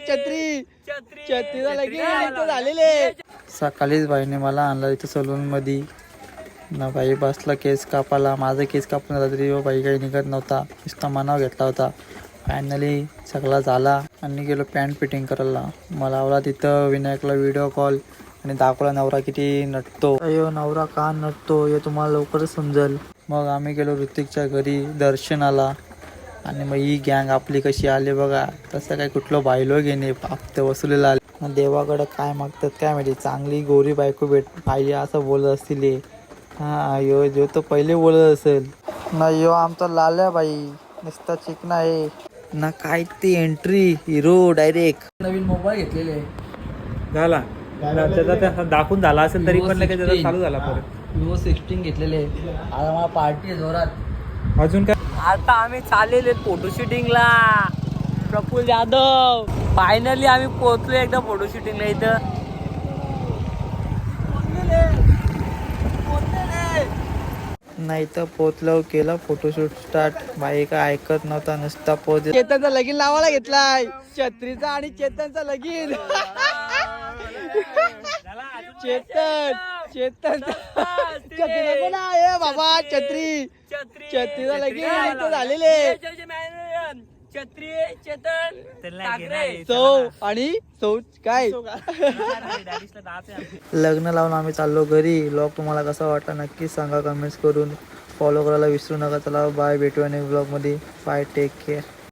छत्री छत्रीला लगेच झालेले. सकाळीच भाईने मला आणला इथं सलून मध्ये ना. भाई बसला केस कापाला. माझा केस कापून झाला तरी भाई काही निघत नव्हता. नुसता मनाव घेतला होता. फायनली सगळा झाला आणि गेलो पॅन्ट फिटिंग करायला. मला लावला तिथं विनायकला व्हिडिओ कॉल आणि दाखवला नवरा किती नटतो. अयो नवरा का नटतो हे तुम्हाला लवकरच समजेल. मग आम्ही गेलो ऋतिकच्या घरी दर्शनाला आणि मग ही गँग आपली कशी आली बघा. तसं काय कुठलं बायलो घेणे हप्ते वसुलीला आले. देवाकडं काय मागतात काय माहिती. चांगली गोरी बायको पाहिजे असं बोलत असतील. हा यो जो तो पहिले बोलत असेल ना. यो आमचा लाल्या बाई नुसता चिकना आहे ना. काय ती एंट्री हिरो डायरेक्ट. नवीन मोबाईल घेतलेले झाला त्याचा दाखवून झाला असेल तरी पण लगेच त्याचा चालू झाला परत. विवो 16 घेतलेले. आता मला पार्टी आहे जोरात. अजून काय. आता आम्ही चाललेले फोटोशूटिंगला. प्रफुल जाधव फायनली आम्ही पोहोचलो एकदा फोटोशूटिंगला. इथं नाही तर पोचलो केलं फोटोशूट स्टार्ट. बाई का ऐकत नव्हता नुसता पोच. चेतनचा लगीन लावायला घेतलाय. छत्रीचा आणि चेतनचा लगीन. चेतन छत्री बाबा. छत्रीचा लगीन झालेले. छत्री चेतन सौ आणि सौ काय लग्न लावून आम्ही चाललो घरी. ब्लॉग तुम्हाला कसा वाटला नक्की सांगा कमेंट्स करून. फॉलो करायला विसरू नका. चला बाय, भेटूया नेक्स्ट ब्लॉग मध्ये. Bye, take care.